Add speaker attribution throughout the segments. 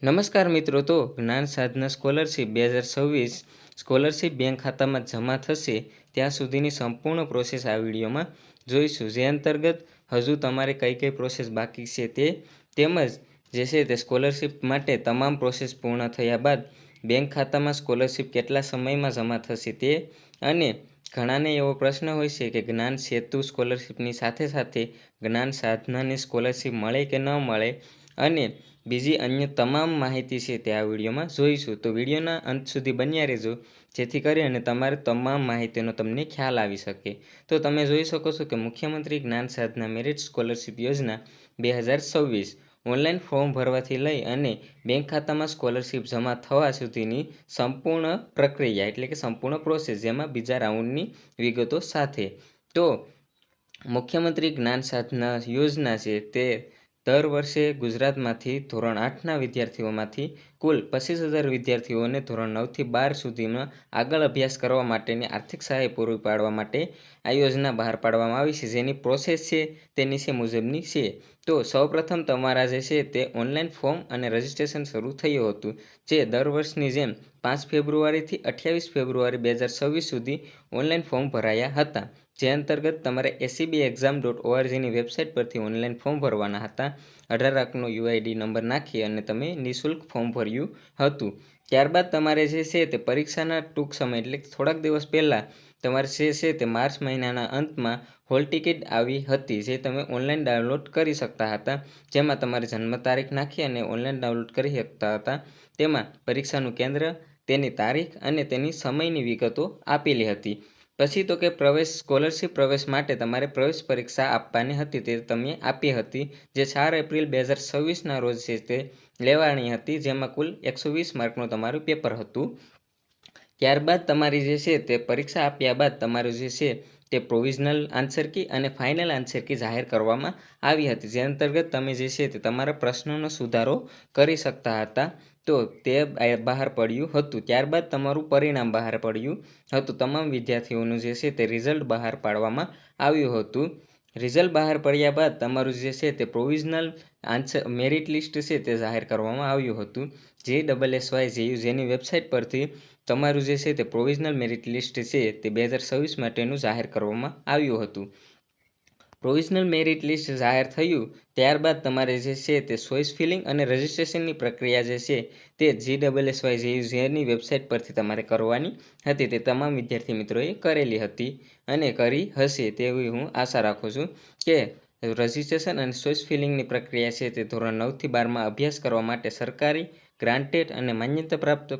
Speaker 1: નમસ્કાર મિત્રો, તો જ્ઞાન સાધના સ્કોલરશિપ 2026 સ્કોલરશિપ બેંક ખાતામાં જમા થશે ત્યાં સુધીની સંપૂર્ણ પ્રોસેસ આ વિડીયોમાં જોઈશું. જે અંતર્ગત હજુ તમારે કઈ કઈ પ્રોસેસ બાકી છે તે તેમજ જે છે તે સ્કોલરશિપ માટે તમામ પ્રોસેસ પૂર્ણ થયા બાદ બેંક ખાતામાં સ્કોલરશિપ કેટલા સમયમાં જમા થશે તે, અને ઘણાને એવો પ્રશ્ન હોય છે કે જ્ઞાન સેતુ સ્કોલરશિપની સાથે સાથે જ્ઞાન સાધનાની સ્કોલરશિપ મળે કે ન મળે, અને બીજી અન્ય તમામ માહિતી છે તે આ વિડીયોમાં જોઈશું. તો વિડીયોના અંત સુધી બન્યા રહેજો જેથી કરી અને તમારે તમામ માહિતીનો તમને ખ્યાલ આવી શકે. તો તમે જોઈ શકો છો કે મુખ્યમંત્રી જ્ઞાન સાધના મેરિટ સ્કોલરશિપ યોજના 2026 ઓનલાઈન ફોર્મ ભરવાથી લઈ અને બેંક ખાતામાં સ્કોલરશિપ જમા થવા સુધીની સંપૂર્ણ પ્રક્રિયા એટલે કે સંપૂર્ણ પ્રોસેસ, જેમાં બીજા રાઉન્ડની વિગતો સાથે. તો મુખ્યમંત્રી જ્ઞાન સાધના યોજના છે તે દર વર્ષે ગુજરાતમાંથી ધોરણ 8ના વિદ્યાર્થીઓમાંથી કુલ 25,000 વિદ્યાર્થીઓને ધોરણ 9થી 12 સુધીમાં આગળ અભ્યાસ કરવા માટેની આર્થિક સહાય પૂરી પાડવા માટે આ યોજના બહાર પાડવામાં આવી છે. જેની પ્રોસેસ છે તે નીચે મુજબની છે. તો સૌપ્રથમ તમારા જે છે તે ઓનલાઈન ફોર્મ અને રજિસ્ટ્રેશન શરૂ થયું હતું, જે દર વર્ષની જેમ 5 ફેબ્રુઆરીથી 28 ફેબ્રુઆરી 2026 સુધી ઓનલાઈન ફોર્મ ભરાયા હતા. જે અંતર્ગત તમારે acbexam.orgની વેબસાઇટ પરથી ઓનલાઈન ફોર્મ ભરવાના હતા. 18 અંકનો યુઆઈડી નંબર નાખી અને તમે નિઃશુલ્ક ફોર્મ ભર્યું હતું. ત્યારબાદ તમારે જે છે તે પરીક્ષાના ટૂંક સમય એટલે થોડાક દિવસ પહેલાં તમારે જે છે તે માર્ચ મહિનાના અંતમાં હોલ ટિકિટ આવી હતી, જે તમે ઓનલાઈન ડાઉનલોડ કરી શકતા હતા. જેમાં તમારી જન્મ તારીખ નાખી અને ઓનલાઈન ડાઉનલોડ કરી શકતા હતા. તેમાં પરીક્ષાનું કેન્દ્ર, તેની તારીખ અને તેની સમયની વિગતો આપેલી હતી. પછી તો કે સ્કોલરશિપ પ્રવેશ માટે તમારે પ્રવેશ પરીક્ષા આપવાની હતી, તે તમે આપી હતી, જે 4 એપ્રિલ 2026ના રોજ છે તે લેવાની હતી, જેમાં કુલ 120 માર્કનું તમારું પેપર હતું. ત્યારબાદ તમારી જે છે તે પરીક્ષા આપ્યા બાદ તમારું જે છે તે પ્રોવિઝનલ આન્સર કી અને ફાઇનલ આન્સર કી જાહેર કરવામાં આવી હતી. જે અંતર્ગત તમે જે છે તે તમારા પ્રશ્નોનો સુધારો કરી શકતા હતા. તો તે બહાર પડ્યું હતું. ત્યારબાદ તમારું પરિણામ બહાર પડ્યું હતું. તમામ વિદ્યાર્થીઓનું જે છે તે રિઝલ્ટ બહાર પાડવામાં આવ્યું હતું. રિઝલ્ટ બહાર પડ્યા બાદ તમારું જે છે તે પ્રોવિઝનલ આન્સર મેરિટ લિસ્ટ છે તે જાહેર કરવામાં આવ્યું હતું. JSSY જેની વેબસાઇટ પરથી તમારું જે છે તે પ્રોવિઝનલ મેરિટ લિસ્ટ છે તે 2026 માટેનું જાહેર કરવામાં આવ્યું હતું. પ્રોવિઝનલ મેરિટ લિસ્ટ જાહેર થયું ત્યારબાદ તમારે જે છે તે ચોઇસ ફિલિંગ અને રજિસ્ટ્રેશનની પ્રક્રિયા જે છે તે JSSY વેબસાઇટ પરથી તમારે કરવાની હતી. તે તમામ વિદ્યાર્થી મિત્રોએ કરેલી હતી અને કરી હશે તેવી હું આશા રાખું છું. કે રજિસ્ટ્રેશન અને ચોઇસ ફિલિંગની પ્રક્રિયા છે તે ધોરણ 9થી 12માં અભ્યાસ કરવા માટે સરકારી, ગ્રાન્ટેડ અને માન્યતા પ્રાપ્ત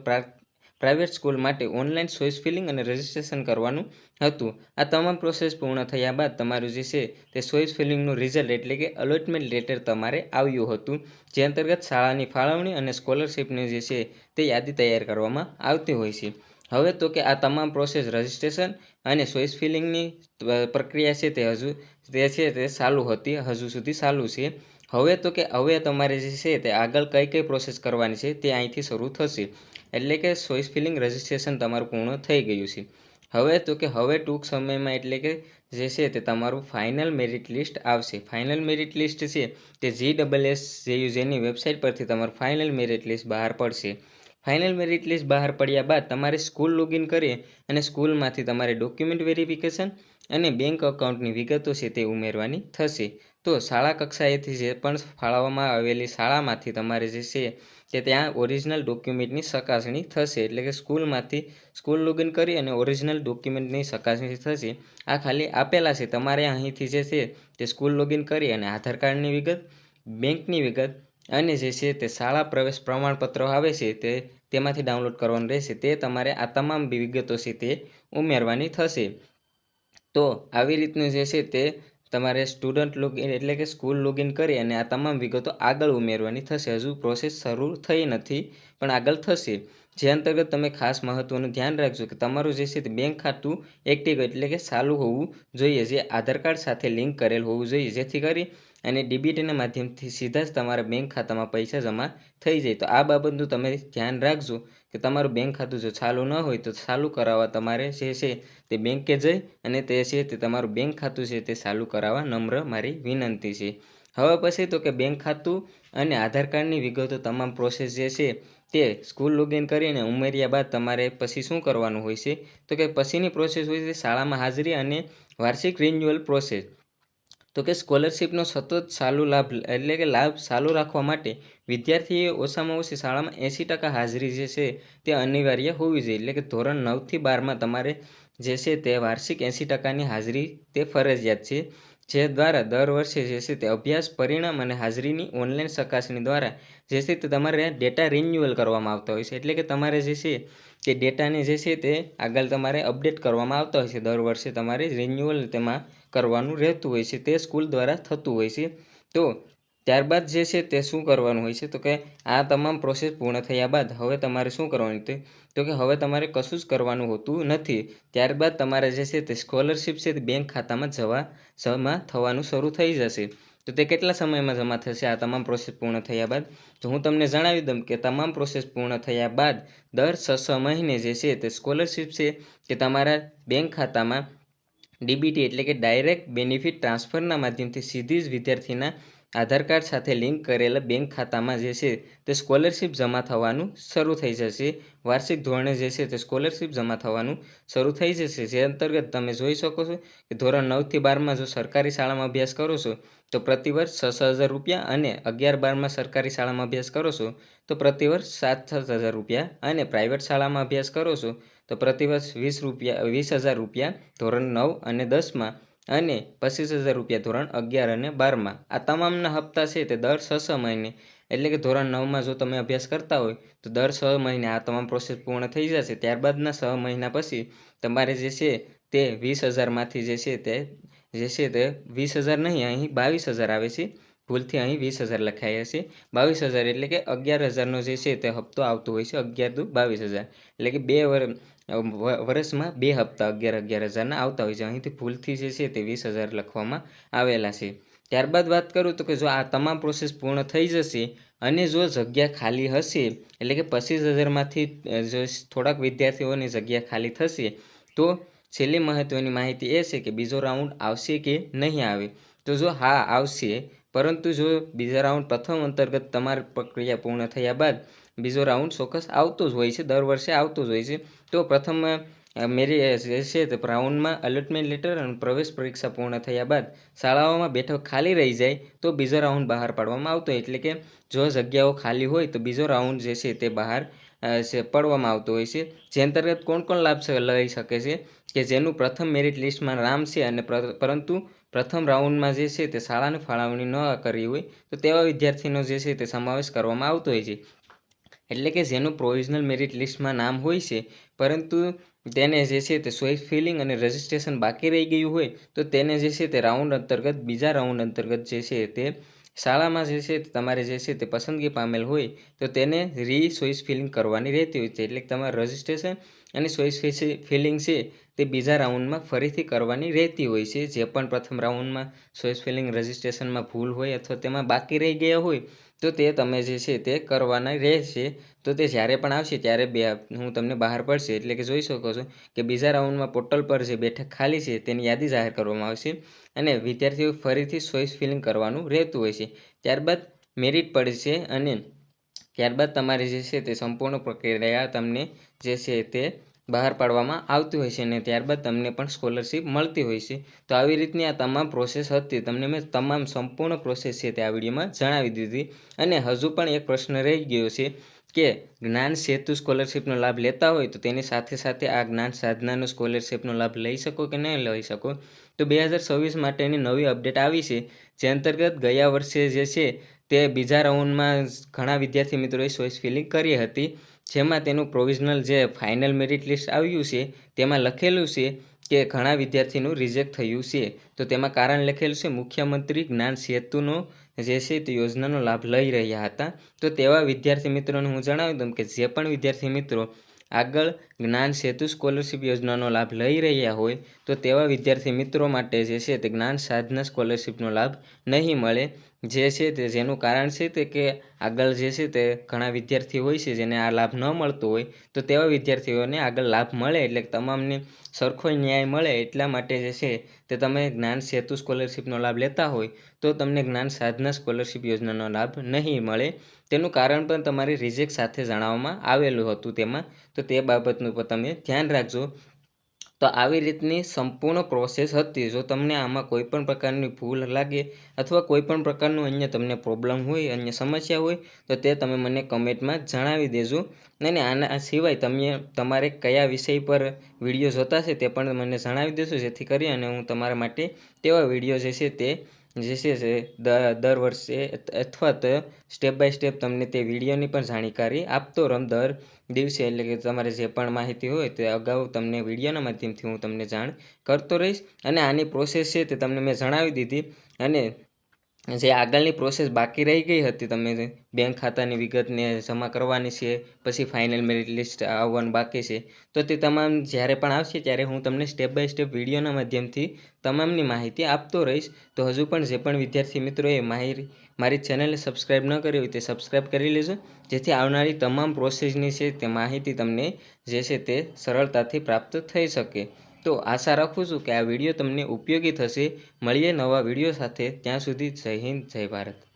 Speaker 1: પ્રાઇવેટ સ્કૂલ માટે ઓનલાઈન ચોઇસ ફિલિંગ અને રજિસ્ટ્રેશન કરવાનું હતું. આ તમામ પ્રોસેસ પૂર્ણ થયા બાદ તમારું જે છે તે ચોઇસ ફિલિંગનું રિઝલ્ટ એટલે કે અલોટમેન્ટ લેટર તમારે આવ્યું હતું. જે અંતર્ગત શાળાની ફાળવણી અને સ્કોલરશિપની જે છે તે યાદી તૈયાર કરવામાં આવતી હોય છે. હવે તો કે આ તમામ પ્રોસેસ રજિસ્ટ્રેશન અને ચોઇસ ફિલિંગની પ્રક્રિયા છે તે ચાલુ હતી, હજુ સુધી ચાલુ છે. હવે તો કે હવે તમારે જે છે તે આગળ કઈ કઈ પ્રોસેસ કરવાની છે તે અહીંથી શરૂ થશે. એટલે કે ચોઇસ ફિલિંગ રજિસ્ટ્રેશન તમારું પૂર્ણ થઈ ગયું છે. હવે તો કે હવે ટૂંક સમયમાં એટલે કે જે છે તે તમારું ફાઇનલ મેરિટ લિસ્ટ આવશે. ફાઇનલ મેરિટ લિસ્ટ છે તે JSSY વેબસાઇટ પરથી તમારું ફાઇનલ મેરિટ લિસ્ટ બહાર પડશે. ફાઇનલ મેરિટ લિસ્ટ બહાર પડ્યા બાદ તમારે સ્કૂલ લોગિન કરી અને સ્કૂલમાંથી તમારે ડોક્યુમેન્ટ વેરિફિકેશન અને બેંક એકાઉન્ટની વિગતો છે તે ઉમેરવાની થશે. તો શાળા કક્ષાએથી જે પણ ફાળવવામાં આવેલી શાળામાંથી તમારે જે છે કે ત્યાં ઓરિજિનલ ડોક્યુમેન્ટની ચકાસણી થશે. એટલે કે સ્કૂલ લોગિન કરી અને ઓરિજિનલ ડોક્યુમેન્ટની ચકાસણી થશે. આ ખાલી આપેલા છે, તમારે અહીંથી જે છે તે સ્કૂલ લોગિન કરી અને આધાર કાર્ડની વિગત, બેંકની વિગત અને જે છે તે શાળા પ્રવેશ પ્રમાણપત્રો આવે છે તેમાંથી ડાઉનલોડ કરવાનું રહેશે. તે તમારે આ તમામ વિગતો છે તે ઉમેરવાની થશે. તો આવી રીતનું જે છે તે તમારે સ્ટુડન્ટ લોગિન એટલે કે સ્કૂલ લોગિન કરી અને આ તમામ વિગતો આગળ ઉમેરવાની થશે. હજુ પ્રોસેસ શરૂ થઈ નથી પણ આગળ થશે. જે અંતર્ગત તમે ખાસ મહત્વનું ધ્યાન રાખજો કે તમારું જે છે તે બેંક ખાતું એક્ટિવ એટલે કે ચાલુ હોવું જોઈએ, જે આધાર કાર્ડ સાથે લિંક કરેલ હોવું જોઈએ, જેથી કરી અને ડીબીટીના માધ્યમથી સીધા જ તમારા બેંક ખાતામાં પૈસા જમા થઈ જાય. તો આ બાબતનું તમે ધ્યાન રાખજો કે તમારું બેંક ખાતું જો ચાલુ ન હોય તો ચાલુ કરાવવા તમારે જે છે તે બેંકે જઈ અને તે છે તે તમારું બેંક ખાતું છે તે ચાલુ કરાવવા નમ્ર મારી વિનંતી છે. હવે પછી તો કે બેંક ખાતું અને આધાર કાર્ડની વિગતો તમામ પ્રોસેસ જે છે તે સ્કૂલ લોગિન કરીને ઉમેર્યા બાદ તમારે પછી શું કરવાનું હોય છે તો કે પછીની પ્રોસેસ હોય છે શાળામાં હાજરી અને વાર્ષિક રિન્યુઅલ પ્રોસેસ. તો કે સ્કોલરશિપનો સતત ચાલુ લાભ એટલે કે લાભ ચાલુ રાખવા માટે વિદ્યાર્થીએ ઓછામાં ઓછી શાળામાં 80% હાજરી જે છે તે અનિવાર્ય હોવી જોઈએ. એટલે કે ધોરણ 9થી 12માં તમારે જે છે તે વાર્ષિક 80%ની હાજરી તે ફરજિયાત છે. જે દ્વારા દર વર્ષે જે છે તે અભ્યાસ પરિણામ અને હાજરીની ઓનલાઈન ચકાસણી દ્વારા જે છે તે તમારે ડેટા રિન્યુઅલ કરવામાં આવતા હોય છે. એટલે કે તમારે જે છે તે ડેટાને જે છે તે આગળ તમારે અપડેટ કરવામાં આવતા હોય છે. દર વર્ષે તમારે રિન્યુઅલ તેમાં કરવાનું રહેતું હોય છે. તે સ્કૂલ દ્વારા થતું હોય છે. તો ત્યારબાદ જે છે તે શું કરવાનું હોય છે તો કે આ તમામ પ્રોસેસ પૂર્ણ થયા બાદ હવે તમારે શું કરવાનું છે તો કે હવે તમારે કશું જ કરવાનું હોતું નથી. ત્યારબાદ તમારે જે છે તે સ્કોલરશિપ છે તે બેંક ખાતામાં જમા થવાનું શરૂ થઈ જશે. તો તે કેટલા સમયમાં જમા થશે આ તમામ પ્રોસેસ પૂર્ણ થયા બાદ? તો હું તમને જણાવી દઉં કે તમામ પ્રોસેસ પૂર્ણ થયા બાદ દર 6 મહિને જે છે તે સ્કોલરશિપ છે કે તમારા બેંક ખાતામાં ડીબીટી એટલે કે ડાયરેક્ટ બેનિફિટ ટ્રાન્સફરના માધ્યમથી સીધી જ વિદ્યાર્થીના આધાર કાર્ડ સાથે લિંક કરેલા બેંક ખાતામાં જે છે તે સ્કોલરશિપ જમા થવાનું શરૂ થઈ જશે. વાર્ષિક ધોરણે જે છે તે સ્કોલરશિપ જમા થવાનું શરૂ થઈ જશે. જે અંતર્ગત તમે જોઈ શકો છો કે ધોરણ 9થી 12માં જો સરકારી શાળામાં અભ્યાસ કરો છો તો પ્રતિવર્ષ 6,000 રૂપિયા અને 11-12માં સરકારી શાળામાં અભ્યાસ કરો છો તો પ્રતિવર્ષ 7,000 રૂપિયા અને પ્રાઇવેટ શાળામાં અભ્યાસ કરો છો તો પ્રતિવર્ષ 20,000 રૂપિયા ધોરણ 9 અને 10માં અને 25,000 રૂપિયા ધોરણ 11 અને 12માં. આ તમામના હપ્તા છે તે દર 6 મહિને એટલે કે ધોરણ 9માં જો તમે અભ્યાસ કરતા હોય તો દર 6 મહિને આ તમામ પ્રોસેસ પૂર્ણ થઈ જશે. ત્યારબાદના 6 મહિના પછી તમારે જે છે તે 20,000માંથી જે છે તે 20,000 નહીં, અહીં 22,000 આવે છે. ભૂલથી અહીં 20,000 લખાયા છે. 22,000 એટલે કે 11,000નો જે છે તે હપ્તો આવતો હોય છે. 11 દુ 22,000 એટલે કે વર્ષમાં 2 હપ્તા 11,000ના આવતા હોય છે. અહીંથી ભૂલથી જે છે તે 20,000 લખવામાં આવેલા છે. ત્યારબાદ વાત કરું તો કે જો આ તમામ પ્રોસેસ પૂર્ણ થઈ જશે અને જો જગ્યા ખાલી હશે એટલે કે 25,000માંથી જો થોડાક વિદ્યાર્થીઓની જગ્યા ખાલી થશે તો છેલ્લી મહત્ત્વની માહિતી એ છે કે બીજો રાઉન્ડ આવશે કે નહીં આવે. તો જો હા આવશે, પરંતુ જો બીજા રાઉન્ડ પ્રથમ અંતર્ગત તમારી પ્રક્રિયા પૂર્ણ થયા બાદ બીજો રાઉન્ડ ચોક્કસ આવતો જ હોય છે, દર વર્ષે આવતો જ હોય છે. તો પ્રથમ મેરી જે છે તે રાઉન્ડમાં અલોટમેન્ટ લેટર અને પ્રવેશ પરીક્ષા પૂર્ણ થયા બાદ શાળાઓમાં બેઠક ખાલી રહી જાય તો બીજો રાઉન્ડ બહાર પાડવામાં આવતો હોય. એટલે કે જો જગ્યાઓ ખાલી હોય તો બીજો રાઉન્ડ જે છે તે બહાર પાડવામાં આવતો હોય છે. જે અંતર્ગત કોણ કોણ લાભ લઈ શકે છે કે જેનું પ્રથમ મેરિટ લિસ્ટમાં નામ છે અને પરંતુ પ્રથમ રાઉન્ડમાં જે છે તે શાળાની ફાળવણી ન કરી હોય તો તેવા વિદ્યાર્થીનો જે છે તે સમાવેશ કરવામાં આવતો હોય છે. એટલે કે જેનું પ્રોવિઝનલ મેરિટ લિસ્ટમાં નામ હોય છે પરંતુ તેને જે છે તે ચોઇસ ફિલિંગ અને રજિસ્ટ્રેશન બાકી રહી ગયું હોય તો તેને જે છે તે રાઉન્ડ અંતર્ગત બીજા રાઉન્ડ અંતર્ગત જે છે તે શાળામાં જે છે તમારે જે છે તે પસંદગી પામેલ હોય તો તેને ચોઇસ ફિલિંગ કરવાની રહેતી હોય છે. એટલે કે તમારે રજિસ્ટ્રેશન અને ચોઇસ ફિલિંગ છે તે બીજા રાઉન્ડમાં ફરીથી કરવાની રહેતી હોય છે. જે પણ પ્રથમ રાઉન્ડમાં ચોઇસ ફિલિંગ રજિસ્ટ્રેશનમાં ભૂલ હોય અથવા તેમાં બાકી રહી ગયા હોય તો તે તમે જે છે તે કરવાના રહેશે. તો તે જ્યારે પણ આવશે ત્યારે હું તમને બહાર પડશે. એટલે કે જોઈ શકો છો કે બીજા રાઉન્ડમાં પોર્ટલ પર જે બેઠક ખાલી છે તેની યાદી જાહેર કરવામાં આવશે અને વિદ્યાર્થીઓ ફરીથી ચોઇસ ફિલિંગ કરવાનું રહેતું હોય છે. ત્યારબાદ મેરિટ પડશે અને ત્યારબાદ તમારી જે છે તે સંપૂર્ણ પ્રક્રિયા તમને જે છે તે બહાર પાડવામાં આવતી હોય છે અને ત્યારબાદ તમને પણ સ્કોલરશિપ મળતી હોય છે. તો આવી રીતની આ તમામ પ્રોસેસ હતી. તમને મેં તમામ સંપૂર્ણ પ્રોસેસ છે તે આ વિડીયોમાં જણાવી દીધી. અને હજુ પણ એક પ્રશ્ન રહી ગયો છે કે જ્ઞાન સેતુ સ્કોલરશિપનો લાભ લેતા હોય તો તેની સાથે સાથે આ જ્ઞાન સાધનાનો સ્કોલરશિપનો લાભ લઈ શકો કે નહીં લઈ શકો? તો 2024 માટેની નવી અપડેટ આવી છે. જે અંતર્ગત ગયા વર્ષે જે છે તે બીજા રાઉન્ડમાં ઘણા વિદ્યાર્થી મિત્રોએ ચોઇસ ફિલિંગ કરી હતી, જેમાં તેનું પ્રોવિઝનલ જે ફાઇનલ મેરિટ લિસ્ટ આવ્યું છે તેમાં લખેલું છે કે ઘણા વિદ્યાર્થીનું રિજેક્ટ થયું છે. તો તેમાં કારણ લખેલું છે મુખ્યમંત્રી જ્ઞાન સેતુનો જે છે તે યોજનાનો લાભ લઈ રહ્યા હતા. તો તેવા વિદ્યાર્થી મિત્રોને હું જણાવી દઉં કે જે પણ વિદ્યાર્થી મિત્રો આગળ જ્ઞાન સેતુ સ્કોલરશિપ યોજનાનો લાભ લઈ રહ્યા હોય તો તેવા વિદ્યાર્થી મિત્રો માટે જે છે તે જ્ઞાન સાધના સ્કોલરશિપનો લાભ નહીં મળે. જે છે તે જેનું કારણ છે તે કે આગળ જે છે તે ઘણા વિદ્યાર્થીઓ હોય છે જેને આ લાભ ન મળતો હોય, તો તેવા વિદ્યાર્થીઓને આગળ લાભ મળે એટલે તમામને સરખો ન્યાય મળે એટલા માટે જે છે તે તમે જ્ઞાન સેતુ સ્કોલરશિપનો લાભ લેતા હોય તો તમને જ્ઞાન સાધના સ્કોલરશિપ યોજનાનો લાભ નહીં મળે. તેનું કારણ પણ તમારી રિજેક્ટ સાથે જણાવવામાં આવેલું હતું તેમાં, તો તે બાબતનું પણ તમે ધ્યાન રાખજો. તો આવી રીતની સંપૂર્ણ પ્રોસેસ હતી. જો તમને આમાં કોઈ પણ પ્રકારની ભૂલ લાગે અથવા કોઈ પણ પ્રકારનું અન્ય તમને પ્રોબ્લેમ હોય, અન્ય સમસ્યા હોય તો તે તમે મને કમેન્ટમાં જણાવી દેજો. અને આના સિવાય તમારે કયા વિષય પર વિડીયો જોતા છે તે પણ મને જણાવી દેશો, જેથી કરી અને હું તમારા માટે તેવા વિડીયો જે છે તે દર વર્ષે અથવા તો સ્ટેપ બાય સ્ટેપ તમને તે વિડીયોની પણ જાણકારી આપતો રહું દર દિવસે. એટલે કે તમારે જે પણ માહિતી હોય તે અગાઉ તમને વિડીયોના માધ્યમથી હું તમને જાણ કરતો રહીશ. અને આની પ્રોસેસ છે તે તમને મેં જણાવી દીધી. અને જે આગળની પ્રોસેસ બાકી રહી ગઈ હતી, તમે બેંક ખાતાની વિગતને જમા કરવાની છે, પછી ફાઇનલ મેરિટ લિસ્ટ આવવાનું બાકી છે, તો તે તમામ જ્યારે પણ આવશે ત્યારે હું તમને સ્ટેપ બાય સ્ટેપ વિડીયોના માધ્યમથી તમામની માહિતી આપતો રહીશ. તો હજુ પણ જે પણ વિદ્યાર્થી મિત્રોએ મારી ચેનલને સબસ્ક્રાઈબ ન કરી હોય તે સબસ્ક્રાઈબ કરી લેજો, જેથી આવનારી તમામ પ્રોસેસની છે તે માહિતી તમને જે છે તે સરળતાથી પ્રાપ્ત થઈ શકે. તો આશા રાખું છું કે આ વિડીયો તમને ઉપયોગી થશે. મળીએ નવા વિડીયો સાથે, ત્યાં સુધી જય હિન્દ, જય ભારત.